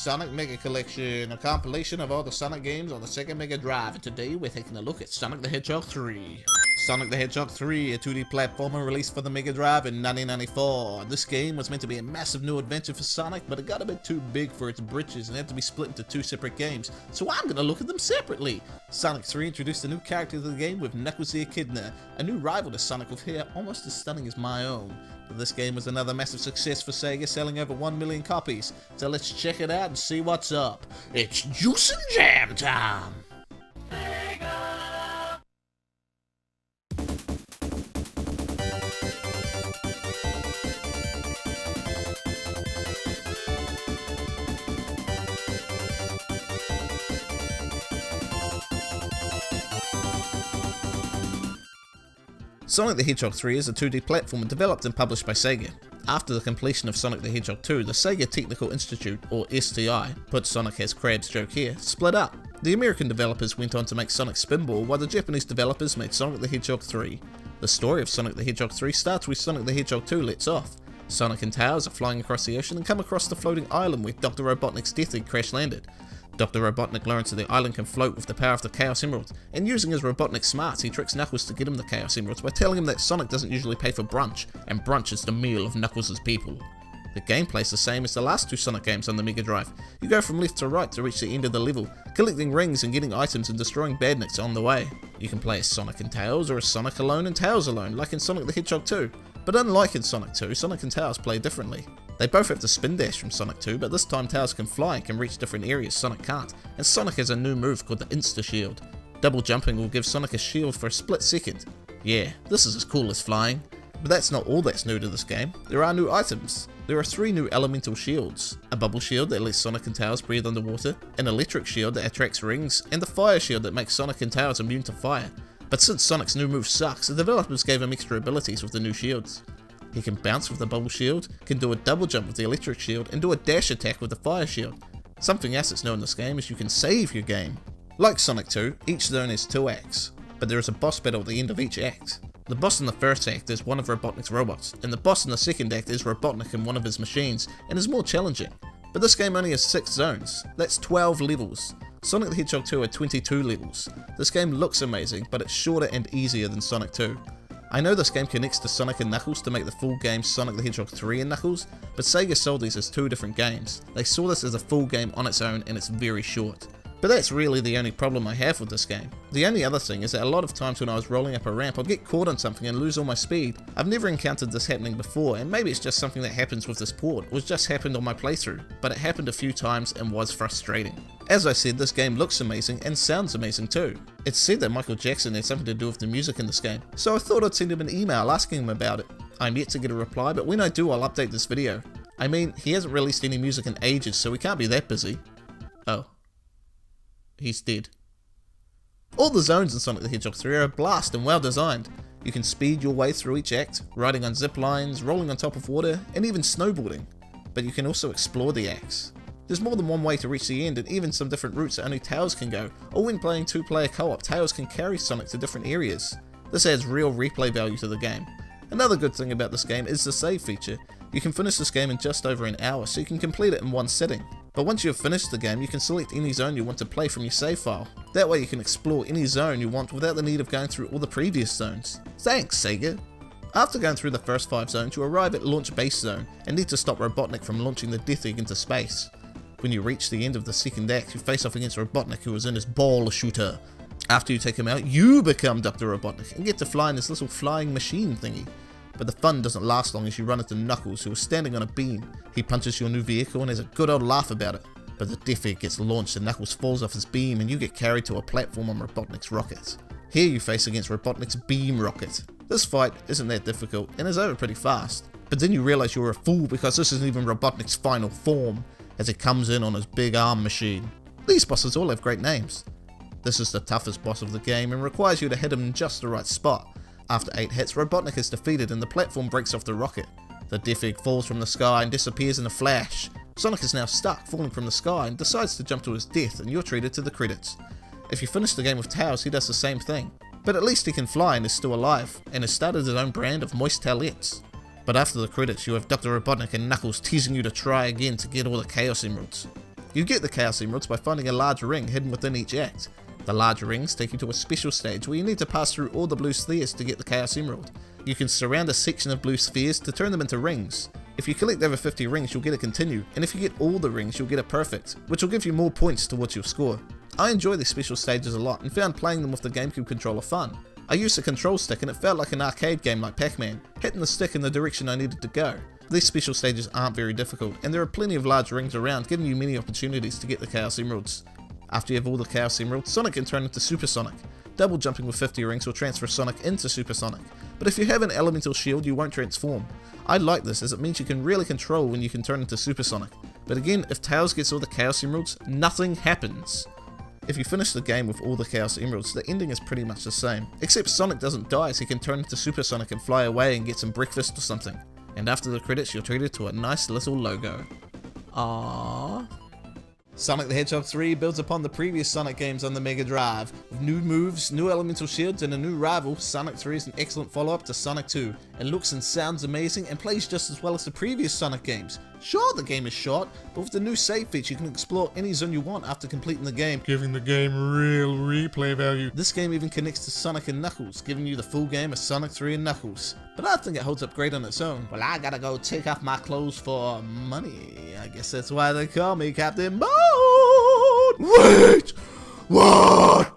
Sonic Mega Collection, a compilation of all the Sonic games on the Sega Mega Drive, and today we're taking a look at Sonic the Hedgehog 3. Sonic the Hedgehog 3, a 2D platformer released for the Mega Drive in 1994. This game was meant to be a massive new adventure for Sonic, but it got a bit too big for its britches and had to be split into two separate games, so I'm gonna look at them separately. Sonic 3 introduced a new character to the game with Knuckles the Echidna, a new rival to Sonic with hair almost as stunning as my own. But this game was another massive success for Sega, selling over 1 million copies, so let's check it out and see what's up. It's Juice and Jam time! Sonic the Hedgehog 3 is a 2D platformer developed and published by Sega. After the completion of Sonic the Hedgehog 2, the Sega Technical Institute, or STI, put Sonic has Krabs joke here, split up. The American developers went on to make Sonic Spinball, while the Japanese developers made Sonic the Hedgehog 3. The story of Sonic the Hedgehog 3 starts with Sonic the Hedgehog 2 lets off. Sonic and Tails are flying across the ocean and come across the floating island where Dr. Robotnik's Death Egg crash landed. Dr. Robotnik learns that the island can float with the power of the Chaos Emerald, and using his Robotnik smarts, he tricks Knuckles to get him the Chaos Emeralds by telling him that Sonic doesn't usually pay for brunch, and brunch is the meal of Knuckles' people. The gameplay is the same as the last two Sonic games on the Mega Drive. You go from left to right to reach the end of the level, collecting rings and getting items and destroying badniks on the way. You can play as Sonic and Tails, or as Sonic alone and Tails alone, like in Sonic the Hedgehog 2. But unlike in Sonic 2, Sonic and Tails play differently. They both have the spin dash from Sonic 2, but this time Tails can fly and can reach different areas Sonic can't, and Sonic has a new move called the Insta Shield. Double jumping will give Sonic a shield for a split second. Yeah, this is as cool as flying. But that's not all that's new to this game. There are new items. There are 3 new elemental shields. A bubble shield that lets Sonic and Tails breathe underwater, an electric shield that attracts rings, and the fire shield that makes Sonic and Tails immune to fire. But since Sonic's new move sucks, the developers gave him extra abilities with the new shields. He can bounce with the bubble shield, can do a double jump with the electric shield, and do a dash attack with the fire shield. Something else that's new in this game is you can save your game. Like Sonic 2, each zone has 2 acts, but there is a boss battle at the end of each act. The boss in the first act is one of Robotnik's robots, and the boss in the second act is Robotnik in one of his machines, and is more challenging. But this game only has 6 zones, that's 12 levels. Sonic the Hedgehog 2 had 22 levels. This game looks amazing, but it's shorter and easier than Sonic 2. I know this game connects to Sonic and Knuckles to make the full game Sonic the Hedgehog 3 and Knuckles, but Sega sold these as 2 different games. They saw this as a full game on its own and it's very short. But that's really the only problem I have with this game. The only other thing is that a lot of times when I was rolling up a ramp, I'd get caught on something and lose all my speed. I've never encountered this happening before, and maybe it's just something that happens with this port, or just happened on my playthrough, but it happened a few times and was frustrating. As I said, this game looks amazing and sounds amazing too. It's said that Michael Jackson had something to do with the music in this game, so I thought I'd send him an email asking him about it. I'm yet to get a reply, but when I do, I'll update this video. I mean, he hasn't released any music in ages, so he can't be that busy. Oh. He's dead. All the zones in Sonic the Hedgehog 3 are a blast and well designed. You can speed your way through each act, riding on zip lines, rolling on top of water, and even snowboarding. But you can also explore the acts. There's more than one way to reach the end, and even some different routes that only Tails can go, or when playing 2-player co-op, Tails can carry Sonic to different areas. This adds real replay value to the game. Another good thing about this game is the save feature. You can finish this game in just over an hour, so you can complete it in one sitting. But once you have finished the game, you can select any zone you want to play from your save file. That way you can explore any zone you want without the need of going through all the previous zones. Thanks, Sega! After going through the first 5 zones, you arrive at Launch Base Zone, and need to stop Robotnik from launching the Death Egg into space. When you reach the end of the second act, you face off against Robotnik, who is in his ball shooter. After you take him out, you become Dr. Robotnik, and get to fly in this little flying machine thingy. But the fun doesn't last long as you run into Knuckles, who is standing on a beam. He punches your new vehicle and has a good old laugh about it. But the Death Egg gets launched and Knuckles falls off his beam and you get carried to a platform on Robotnik's rocket. Here you face against Robotnik's beam rocket. This fight isn't that difficult and is over pretty fast. But then you realise you're a fool because this isn't even Robotnik's final form, as he comes in on his big arm machine. These bosses all have great names. This is the toughest boss of the game and requires you to hit him in just the right spot. After 8 hits, Robotnik is defeated and the platform breaks off the rocket. The Death Egg falls from the sky and disappears in a flash. Sonic is now stuck, falling from the sky, and decides to jump to his death, and you're treated to the credits. If you finish the game with Tails, he does the same thing. But at least he can fly and is still alive, and has started his own brand of moist towelettes. But after the credits, you have Dr. Robotnik and Knuckles teasing you to try again to get all the Chaos Emeralds. You get the Chaos Emeralds by finding a large ring hidden within each act. The large rings take you to a special stage where you need to pass through all the blue spheres to get the Chaos Emerald. You can surround a section of blue spheres to turn them into rings. If you collect over 50 rings, you'll get a continue, and if you get all the rings, you'll get a perfect, which will give you more points towards your score. I enjoy these special stages a lot and found playing them with the GameCube controller fun. I used a control stick and it felt like an arcade game like Pac-Man, hitting the stick in the direction I needed to go. These special stages aren't very difficult, and there are plenty of large rings around, giving you many opportunities to get the Chaos Emeralds. After you have all the Chaos Emeralds, Sonic can turn into Super Sonic. Double jumping with 50 rings will transfer Sonic into Super Sonic, but if you have an elemental shield you won't transform. I like this as it means you can really control when you can turn into Super Sonic, but again, if Tails gets all the Chaos Emeralds, nothing happens. If you finish the game with all the Chaos Emeralds, the ending is pretty much the same, except Sonic doesn't die so he can turn into Super Sonic and fly away and get some breakfast or something. And after the credits you're treated to a nice little logo. Aww. Sonic the Hedgehog 3 builds upon the previous Sonic games on the Mega Drive. With new moves, new elemental shields, and a new rival, Sonic 3 is an excellent follow-up to Sonic 2, and looks and sounds amazing and plays just as well as the previous Sonic games. Sure, the game is short, but with the new save feature you can explore any zone you want after completing the game, giving the game real replay value. This game even connects to Sonic and Knuckles, giving you the full game of Sonic 3 and Knuckles. But I think it holds up great on its own. Well, I gotta go take off my clothes for money. I guess that's why they call me Captain Boat. Wait! What?